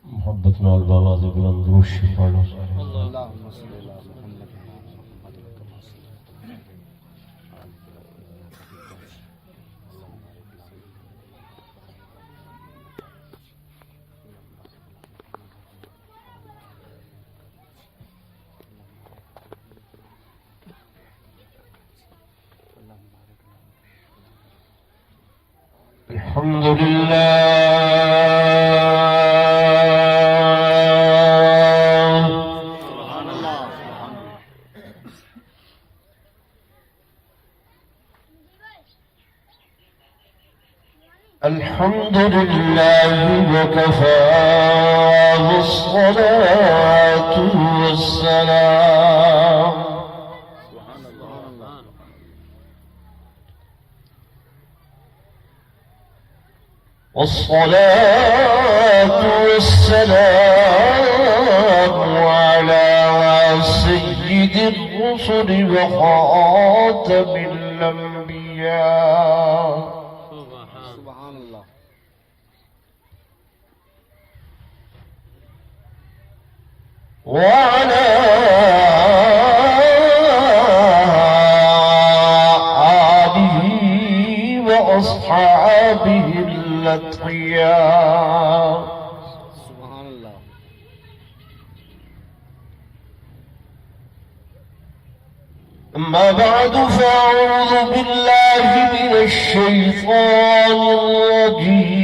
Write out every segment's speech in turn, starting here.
محبت نال باواز بلند روشی پڑھو اللهم صل على محمد كما الحمد لله الحمد لله وكفى والصلاة والسلام والصلاة والسلام على سيد الرسل وخاتم الأنبياء سبحان الله وعلى آله وأصحابه الأتقياء سبحان الله أما بعد فأعوذ بالله من الشيطان الرجيم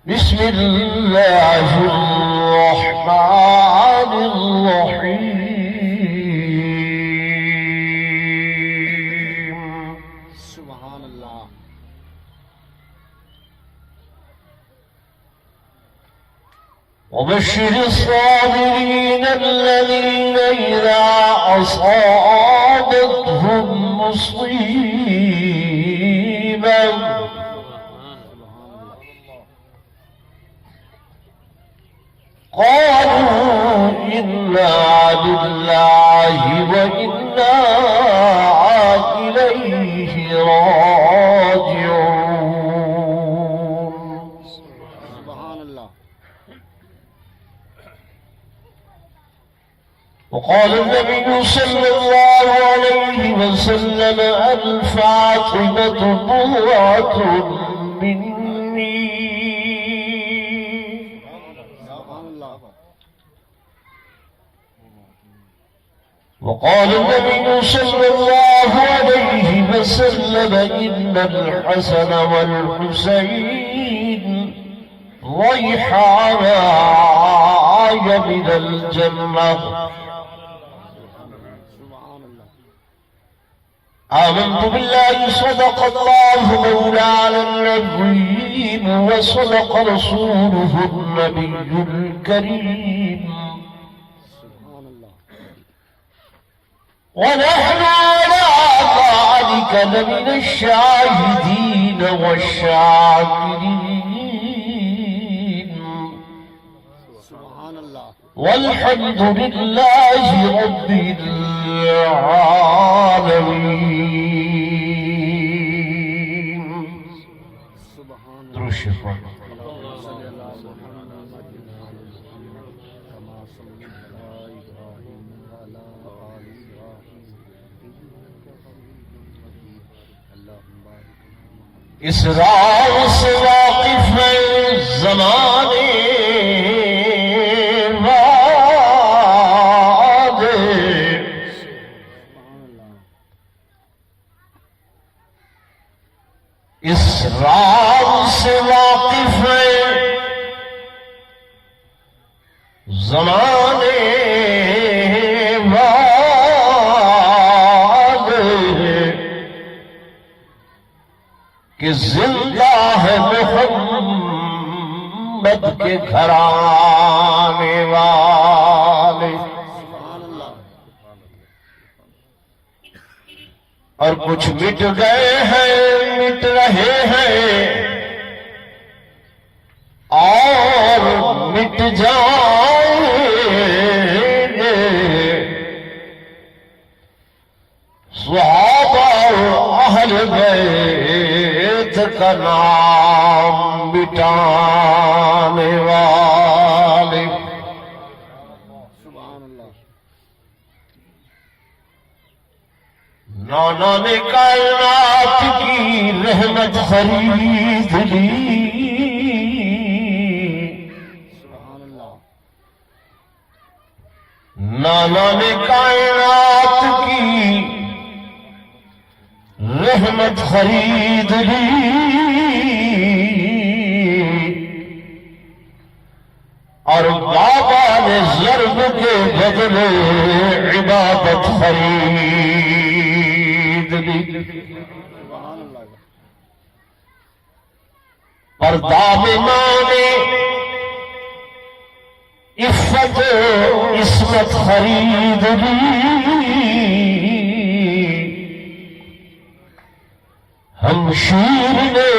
بسم الله الرحمن الرحيم سبحان الله وبشر الصابرين الذين إذا أصابتهم مصيبة قالوا إنا لله وإنا إليه راجعون سبحان الله وقال النبي صلى الله عليه وسلم الفاطمة بضعة مني سبحان الله وقال النبي صلى الله عليه وسلم إن الحسن والحسين ريحانا من الجنة سبحان الله آمنت بالله صدق الله مولانا العظيم وصدق رسوله النبي الكريم سبحان الله ونحن على ذلك لمن الشاهدين والشاكرين سبحان الله والحمد لله رب العالمين سبحان الله درشق صل على محمد كما صليت على إبراهيم وعلى آل إبراهيم إنك حميد مجيد اللهم بارك على محمد اسراء سے واقف ہے زمانے والے سبحان الله اسراء سے واقف ہے زمانے والے کہ زندہ ہے محمد کے گھرانے والے سبحان الله اور کچھ مٹ گئے ہیں مٹ رہے ہیں اور مٹ جائیں گے کا نام مٹانے والے، سبحان اللہ، نانا نے کائنات کی رحمت خرید لی، سبحان اللہ، نانا نے کائنات کی رحمت خرید لی، اور بابا نے ضرب کے بدلے عبادت خرید لی۔ سبحان اللہ، پردہ میں ماں نے عفت عصمت خرید لی، ہمشیر نے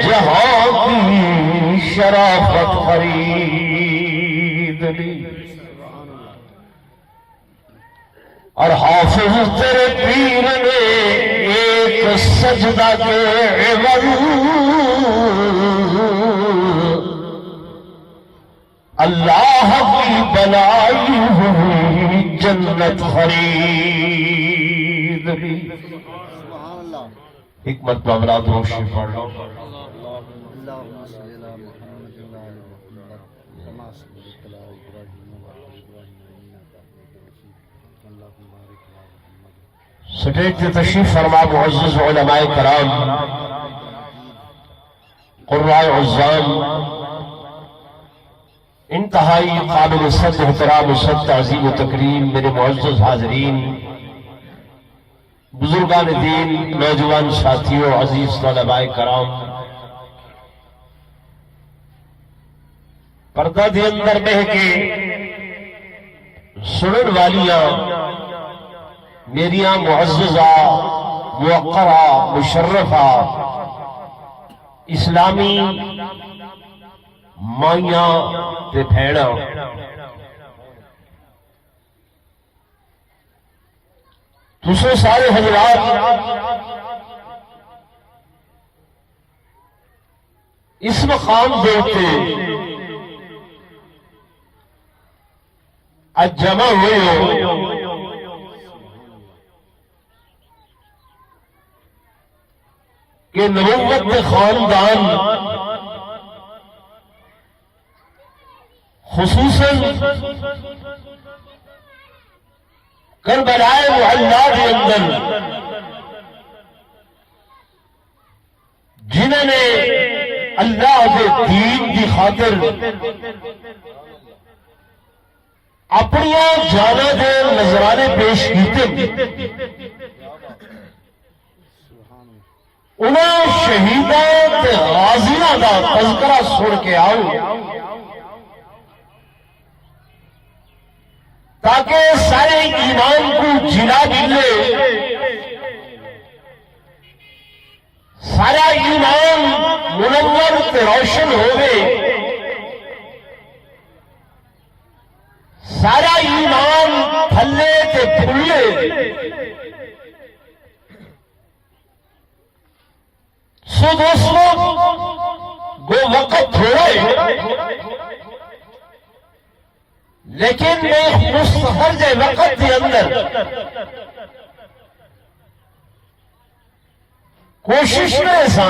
جہاں کی شرافت خرید لی، سبحان اللہ، اور حافظ تیرے پیر نے ایک سجدہ کے عوض اللہ کی بنائی ہوئی جنت خرید لی۔ سبحان اللہ، حکمت بابرات روشی پڑھ لو۔ اللهم صل على محمد وعلى آل محمد كما صليت على إبراهيم وعلى آل إبراهيم إنك حميد مجيد اللهم بارك على محمد سٹیج پہ تشریف فرما معزز علماء کرام، قراء عظام، انتہائی قابل صد احترام و صد تعظیم و تکریم میرے معزز حاضرین، بزرگان دین، نوجوان ساتھیوں، عزیز طلباء کرام، پردہ دے اندر بہ کے سنن والیاں میریاں معززہ، موقرہ، مشرفہ اسلامی مائیاں تے بھیڑاں، تسے سارے حضرات اس مقام دیتے اج جمع ہوئے ہو کہ نبوت کے خاندان خصوصاً کربلا محلہ کے اندر جنہوں نے اللہ کے دین کی خاطر اپنی جاناں دے نذرانے پیش کیتے، انہاں شہیداں تے غازیاں دا تذکرہ سن کے آؤ تاکہ سارے ایمان کو جلا ملے، سارا ایمان منور تے روشن ہوئے، سارا ایمان پھلے تے پھلے، سو دوستو وہ وقت تھوڑا ہے، لیکن میں مستخرج وقت کے اندر کوشش میں سا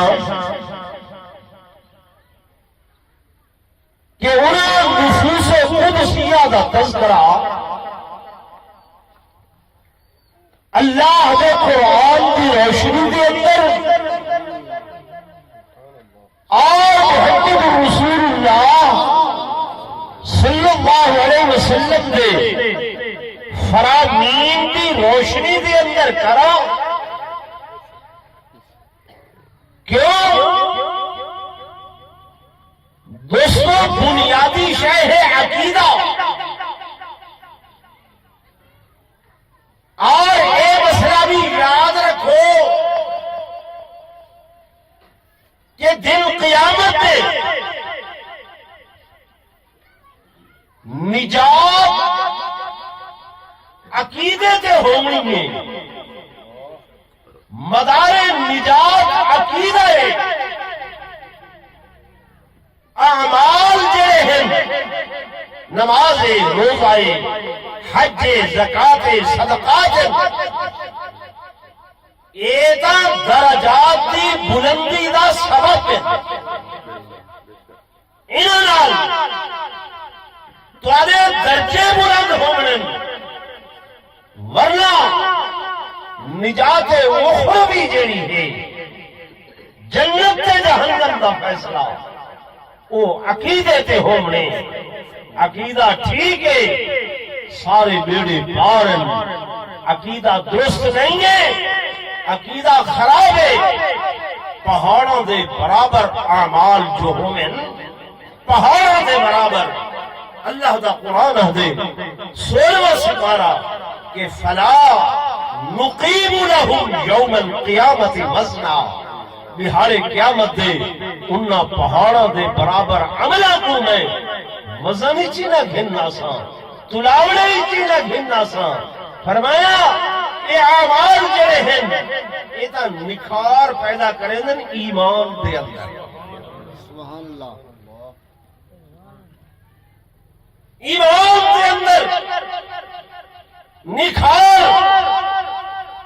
کہ انہیں نفوس قدسیہ دا تذکرہ اللہ دے قرآن کی روشنی کے اندر اور محمد رسول اللہ صلی اللہ علیہ وسلم دے فرامین کی روشنی کے اندر کرا۔ کیوں دوستو؟ بنیادی شے ہے عقیدہ، اور یہ مسئلہ بھی یاد رکھو کہ دن قیامت میں نجات عقیدے سے ہونی ہے، مدار نجات عقیدہ ہے، اعمال جڑے ہیں نماز روزہ حج زکات صدقات یہ درجات دی بلندی دا سبب ہے انہاں نال تواڈے درجے بلند ہونے ورنہ نجات اخروی جڑی ہے جنت تے جہنم دا فیصلہ وہ عقیدے تے ہونے عقیدہ ٹھیک ہے سارے بیڑے پار ہیں عقیدہ درست نہیں ہے عقیدہ خراب ہے پہاڑوں دے برابر اعمال جو ہوئے پہاڑوں دے برابر اللہ دا قرآن دے 16واں سپارہ کہ فلا نقیم لہم یوم القیامت وزنا بہار قیامت دے انہاں پہاڑوں دے برابر عملہ کو میں وزن چی نہ گھننا سا تلاوڑے چی نہ گھننا سا فرمایا یہ اعمال جڑے ہیں یہ تا نکھار پیدا کریں دن ایمان دے اندر سبحان اللہ ایمان دے اندر نکھار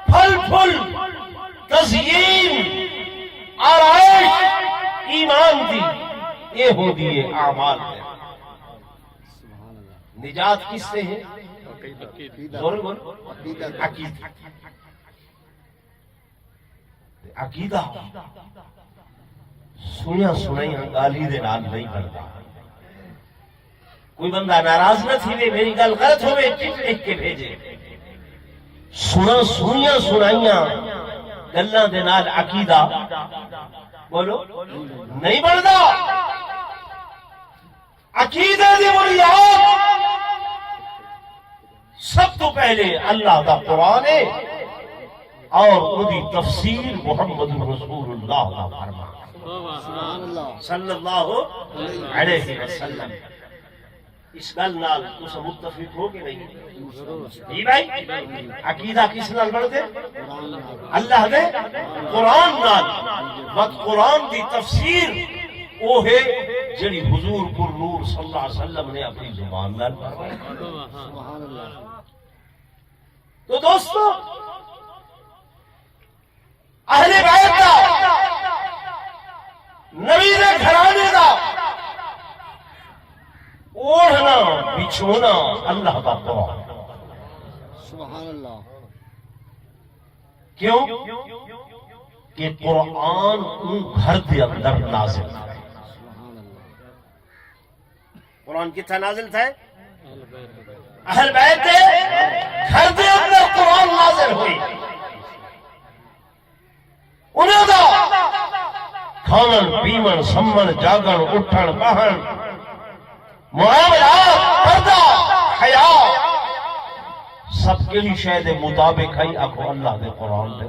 پھل پھل تزیین آرائش ایمان دی یہ ہو دیئے اعمال دے سبحان اللہ نجات کس سے ہے زور بول عقیدہ عقیدہ سنیا سنائی گالی دے نال نہیں کرتا کوئی بندہ ناراض نہ تھی میری گل غلط ہوئے چٹ لکھ کے بھیجے سنیا سنائیاں گلاں دے نال عقیدہ بولو نہیں بنتا عقیدہ دی بنیاد سب تو پہلے اللہ دا قرآن ہے اور اودی تفسیر محمد رسول اللہ دا فرمان سبحان اللہ صلی اللہ علیہ وسلم اس گل نال تسا متفق ہو کہ نہیں جی بھائی عقیدہ کس نال بڑھتے اللہ دے قرآن نال وقت قرآن دی تفسیر وہ ہے جڑی حضور پر نور صلی اللہ علیہ وسلم نے اپنی زبان نال فرمائی سبحان اللہ تو دوستو اہل بیت دا نبی دے گھرانے دا اوڑھنا بچھونا اللہ دا قرآن سبحان اللہ کیوں کہ قرآن ان گھر دے اندر نازل ہے سبحان اللہ قرآن کتنا نازل تھا اہل بیت دے گھر دے اندر قرآن نازل ہوئی انہوں دا کھانن پیمن سمن جاگن اٹھن بہن معاملات پردہ حیا سب کے لیے شاید مطابق ہے اکو اللہ دے قرآن دے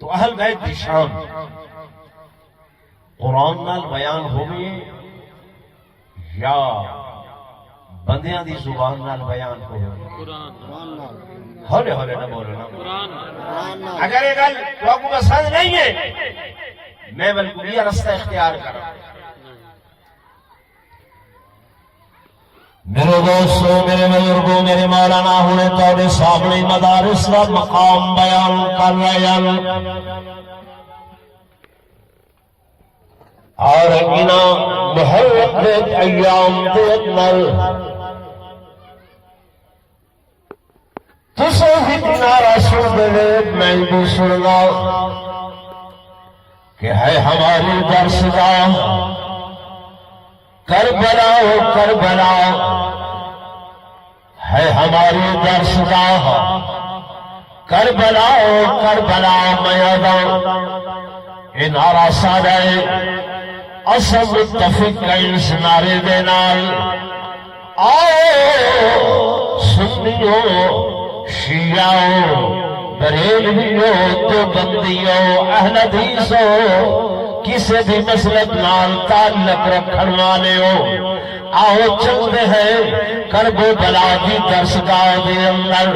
تو اہل بیت دی شان قرآن نال بیان ہوئے یا بندیاں دی زبان نال بیان ہوئے قرآن نال ہولے ہولے نہ بولو نا قرآن نال اگر یہ گل لوگوں کو پسند نہیں ہے میں بالکل یہ رستہ اختیار کروں میرے دوستو میرے بزرگوں میرے مولانا ہونے تھوڑے سامنے مدارس کا مقام بیان کر رہے ہیں اور انہاں محرم ایام دے اندر تسو ہی نعرہ سن دے میں بھی سننا کہ ہے ہماری درسگاہ کربلا کربلا ہے ہماری درسگاہ کربلا کربلا میدان اے نعرہ سارے اصل متفق اس نعرے دے نال آؤ سنیو شیعو بریلویو دیوبندیو اہل حدیثو کسی بھی مسلک نال تعلق رکھن والے ہو آؤ چلتے ہیں کربو بلا دی درسگاہ دے اندر،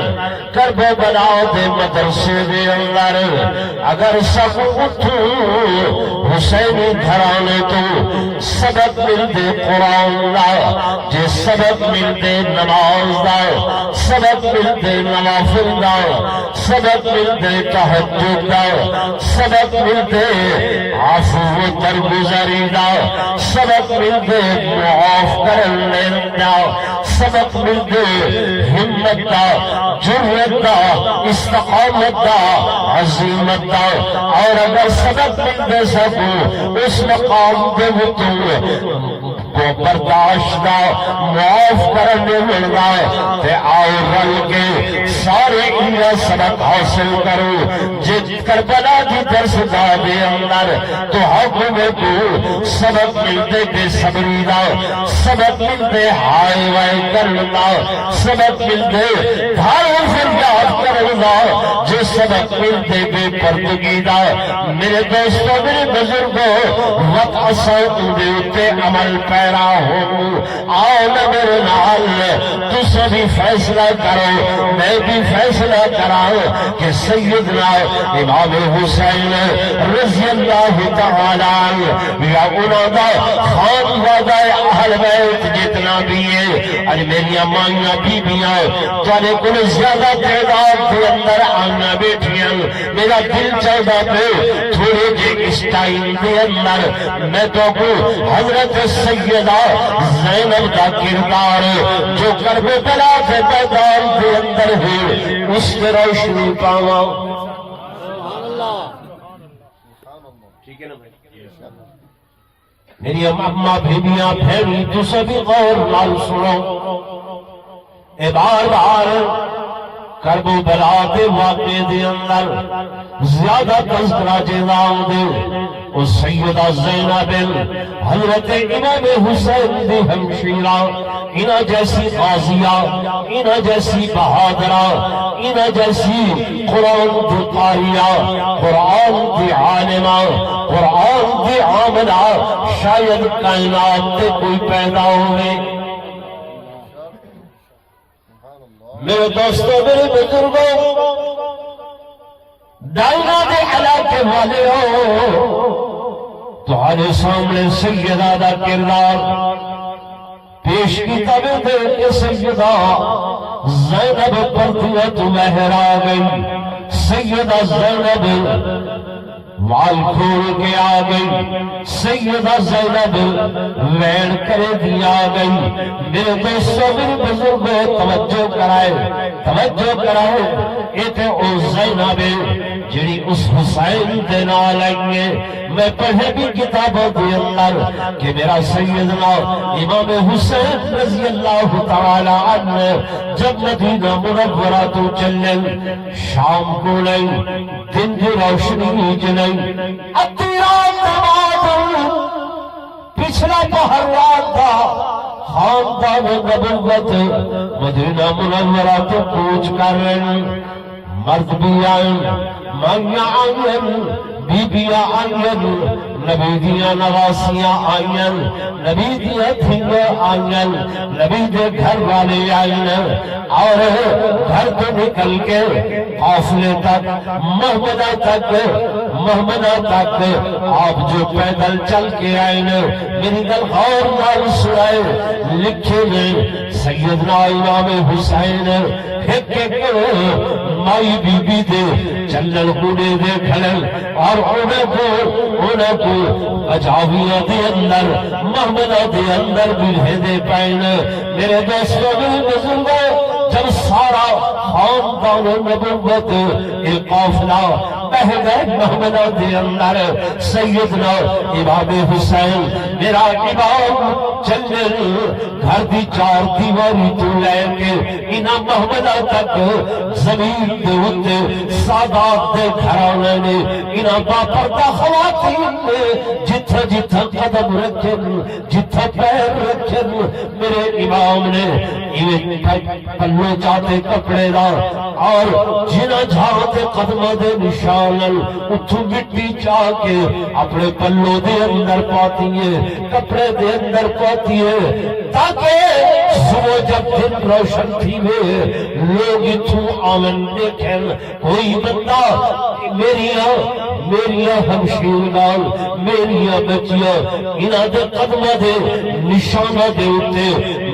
کربو بلا دے مدرسے دے اندر اگر سب اٹھوں حسینی گھرانے تو سبق مل دے قرآن دا، جے سبق مل دے نماز دا، سبق مل دے نوافل دا، سبق مل دے تہجد دا، سبق مل دے عفو و درگزری دا، سبق مل دے معاف کرنے دا، سبق مل دے ہمت دا، جرأت دا، استقامت دا، عزیمت دا، اور اگر سبق مل دے سکو اس مقام دے تو کو برداشت دا معاف کرنے ملنا، تے آؤ رل کے سارے انہا سبق حاصل کرو، جد کربلا دی درسگاہ دے اندر تو حق میں کو سبق ملتے بے صبری دا، سبق ملتے ہائے وائے کرنا، سبق ملتے دھاروں فریاد کرنا، جو سبق ملتے بے پردگی دا۔ میرے دوستوں میرے بزرگوں وقت اصوت دے اتے عمل پیرا ہو، آؤ نہ میرے نال تو سبھی فیصلہ کرو، میں بھی فیصلہ کراؤ کہ سیدنا امام حسین رضی اللہ تعالیٰ یا انہوں دا خانوادہ اہل بیت جتنا بھی ہے، اور میری امائیاں بیبیاں توانے کل زیادہ تعداد کے اندر آنا بیٹھیاں، میرا دل چاہتا پہ تھوڑے جے اس ٹائم کے اندر میں تو کو حضرت سیدہ زینب کا کردار جو کربلا کے میدان کے اندر ہے اس میں روشنی پاؤں۔ ٹھیک ہے نا بھائی؟ میری اماں بھیبیاں بھیڑی تو سبھی غور لال سنو، اے بار بار کربو بلا دے واقعے دے اندر زیادہ تذکرہ جزاؤں دے اس سیدہ زینب حضرت امام حسین دی ہمشیرہ، انہ جیسی غازیہ، انہ جیسی بہادرہ، انہ جیسی قرآن دی قاریہ، قرآن دی عالمہ، قرآن دی عاملہ شاید کائنات تے کوئی پیدا ہوئے۔ میرے دوستوں میرے بزرگوں ڈائنا دے علاقے والے ہو، تمہارے سامنے سیدہ دا کردار پیش کی تبے دے کہ سیدہ زینب پردیت مہر آ گئی، سیدہ زینب وال کھول کے آ گئی، سیدہ زینب وین کرے دی آ گئی۔ میرے دوستوں میرے بزرگ توجہ کرائے ایتے او زینب جڑی اس حسین دے نال آئیے۔ میں پڑھے بھی کتابوں دے اندر کہ میرا سیدنا امام حسین رضی اللہ تعالی عنہ جب مدینہ منورہ تو چلیں، شام کو نہیں، دن دی روشنی چلیں، ادھی رات بعد پچھلا پہر رات تھا، خاندان نبوت مدینہ منورہ تو کوچ کر رہے ہیں، مرد بھی آئیں، مائیاں آئیں، بیبیاں آئیں، نبی دیاں نواسیاں آئیں، نبی دیاں تھنگیں آئیں، نبی دے گھر والے آئیں، اور گھر تو نکل کے قافلے تک محمدہ تک آپ جو پیدل چل کے آئیں، میری دل غور نال سنائے لکھے میں سیدنا امام حسین ایک مائی بی بی دے چلن کوڑے دے کھلن، اور انہیں کو اجاویہ دے اندر محمدہ دے اندر بلہے دے پائن۔ میرے دوستوں میرے بزرگوں جب سارا خاندان نبوت ایک قافلہ بہہ گئے محمدہ دے اندر، سیدنا امام حسین میرا امام چلن گھر دی چار دیواری تو لے کے انہاں محمدہ تک زمین دے ہوتے سادات دے گھرانے نے انہاں باپردہ خواتین نے جتھا قدم رکھن، جتھا پیر رکھن، میرے امام نے پلو چاہتے کپڑے دا اور جنہ جھاتے قدم دے نشانل اتھو مٹی چاہ کے اپنے پلو دے اندر پاتی ہے کپڑے دے اندر پاتی ہے تاکہ صبح جب دن روشن تھی میں لوگ اتھو آمن دیکھیں کوئی بندہ میریاں ہمشیر نال میریاں بچیاں انہاں دے قدم دے نشانہ دے اتے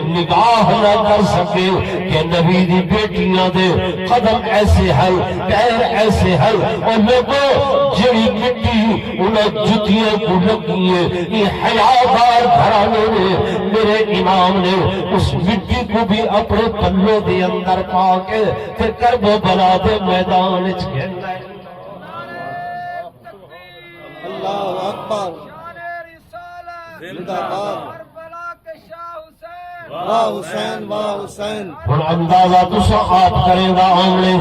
نگاہ نہ کر سکے کہ نبی دی بیٹیاں دے قدم ایسے ہل پیر ایسے ہل اور لوگوں جڑی مٹی انہیں جتیاں کو لگی ہے یہ حیادار گھرانے نے میرے امام نے اس مٹی کو بھی اپنے پلوں دے اندر پا کے پھر کربلا دے میدان وچ گھن لائے اللہ اکبر زندہ باد واہ حسین واہ حسین ہن اندازہ تسا آپ کریں گا آمنے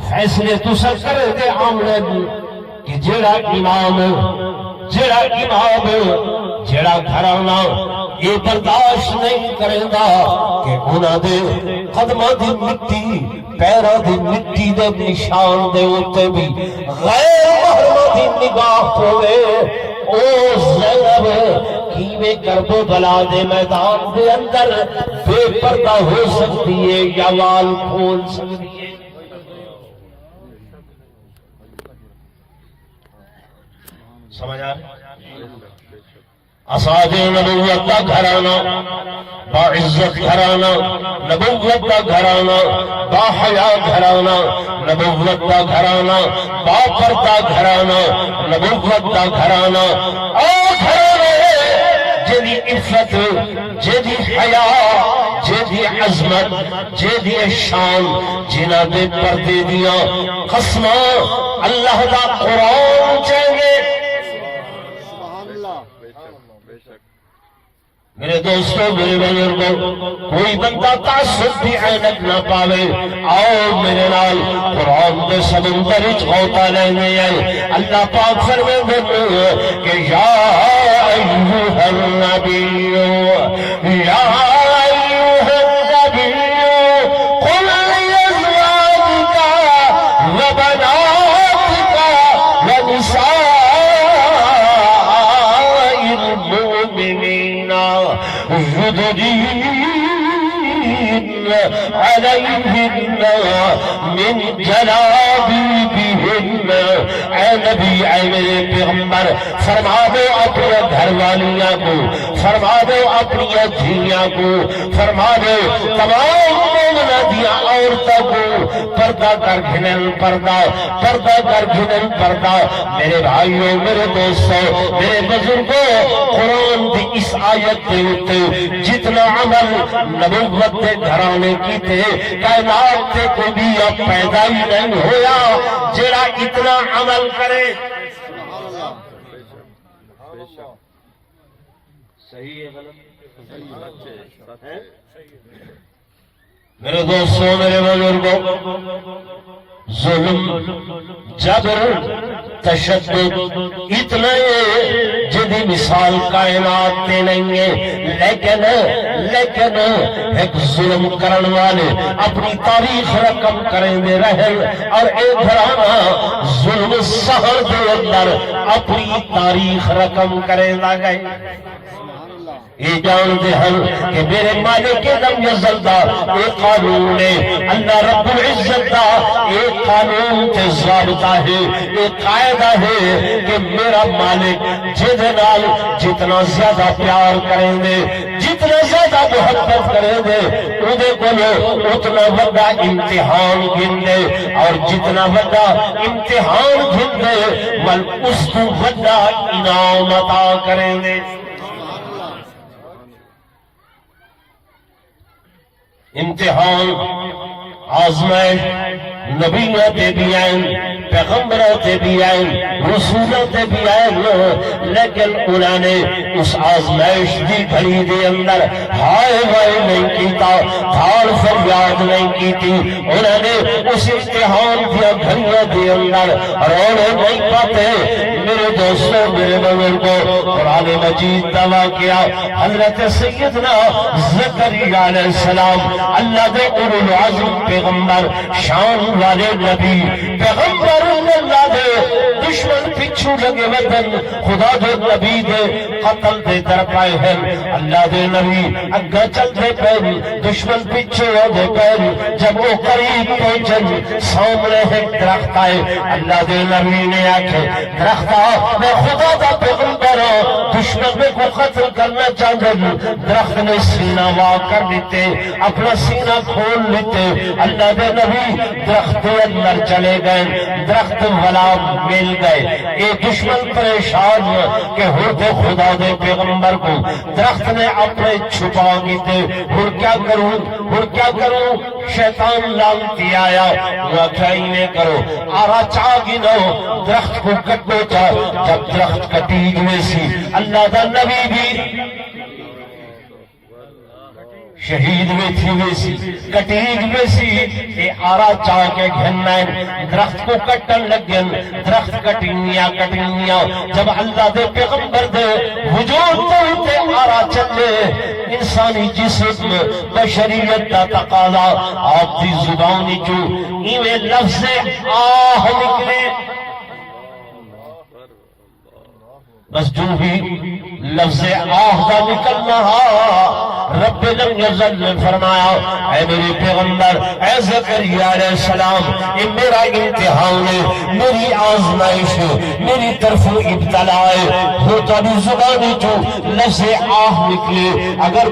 فیصلے تسا کریں گے آمنے کہ جیڑا امام جیڑا گھرانا یہ برداشت نہیں کرے گا کہ انہاں دے قدماں دی مٹی پیراں دی مٹی دے نشان دے اوتے بھی غیر محرم دی نگاہ ہوے او زینب کیویں کربلا دے میدان دے اندر بے پردہ ہو سکتی ہے یا وال کھول سکتی ہے سمجھ آ اساج نبوت کا گھرانہ باعزت گھرانہ نبوت کا گھرانہ باحیا گھرانہ نبوت کا گھرانہ باپردہ گھرانہ نبوت کا گھرانہ اور گھرانے جیدی عزت جیدی حیا جیدی عظمت جیدی شان جنہ دے پردے دیا قسماں اللہ دا قرآن چاہیے میرے دوستو میرے بزرگوں کوئی بندہ تعصب بھی عینت نہ پاوے آؤ میرے نال قرآن دے سمندر وچ غوطہ لینے آئے اللہ پاک فرمائے کہ یا ایھا النبی یا ایھا النبی قل لازواجک وبناتک ونساء يدنين عليهن من جلابيبهن اے نبی اے میرے پیغمبر فرما دو اپنی گھر والیاں کو فرما دو اپنی دھیاں کو فرما دو تمام مومنہ دیا عورتوں کو پردہ کر گھنن پردہ پردہ کر گھنن پردہ میرے بھائیوں میرے دوستوں میرے بزرگوں قرآن دی اس آیت کے اوپر جتنا عمل نبوت کے گھرانے کی تھے کائنات سے کوئی بھی اب پیدا ہی نہیں ہویا جڑا اتنا عمل کرے صحیح ہے غلط ہے میرے دوستوں میرے بزرگوں ظلم جبر تشدد اتنا ہے جدی مثال کائنات تے نہیں ہے لیکن ایک ظلم کرن والے اپنی تاریخ رقم کریں دے رہن اور ایک گھرانہ ظلم سہر دے اندر اپنی تاریخ رقم کریں دا گئے یہ جانتے ہیں کہ میرے مالک لم یزل دا ایک قانون ہے اللہ رب العزت دا ایک قانون تے ضابطہ ہے ایک قاعدہ ہے کہ میرا مالک جدنال جتنا زیادہ پیار کریں دے جتنا زیادہ محبت کریں دے اودے کو اتنا بڑا امتحان گن دے اور جتنا بڑا امتحان گن دے ول اس کو بڑا انعام عطا کریں دے امتحان آزمائش نبیوں دے بھی آئیں پیغمبروں تے بھی آئے رسولوں تے بھی آئے لیکن انہوں نے اس آزمائش دی گھڑی دے اندر ہائے وائے نہیں کیتا دھار فریاد نہیں کیتی انہوں نے اس امتحان دیا گھڑیوں دے اندر رونے نہیں پاتے میرے دوستوں میرے بزرگوں قرآن مجید دعا کیا حضرت سیدنا زکریا علیہ السلام اللہ دے اولو العزم پیغمبر شان والے نبی پیغمبر اللہ دے دشمن پچھو لگے وطن خدا دے نبی دے قتل دے درپائے ہیں اللہ دے نبی اگا چلتے پہن دشمن پچھو دے پہن جب وہ قریب پہنچن سامنے ایک درخت آئے اللہ دے نبی نے آکھے درخت میں خدا دا پیغمبر ہوں دشمن میں کو قتل کرنا چاہتا ہوں درخت نے سینہ وا کر لیتے اپنا سینہ کھول لیتے اللہ دے نبی درخت کے اندر چلے گئے درخت والا مل گئے یہ دشمن پریشان کہ ہوتے خدا دے پیغمبر کو درخت نے اپنے چھپا گیتے کیا کروں شیطان لانتی آیا وہ کیا ہی نہیں کرو آرا چاہ گنو درخت کو کٹو چاہ جب درخت کٹیگ میں سی اللہ دا نبی بھی شہید میں تھی ویسی کٹیگ میں سی اے آرا چاہ کے گھنائیں درخت کو کٹن لگن درخت کٹنیا جب اللہ دے پیغمبر دے وجود تے آرا چلے انسانی جسم بشریت دا تقاضا آپ دی زبانی جو ایویں لفظ آہ نکلے بس جو بھی لفظ آہ دا نکلنا رب لم یزل فرمایا اے میرے پیغمبر اے زکریا علیہ السلام یہ میرا امتحان ہے میری آزمائش ہے میری طرف ابتلا ہے ہوتا بھی زبانی جو لفظ آہ نکلے اگر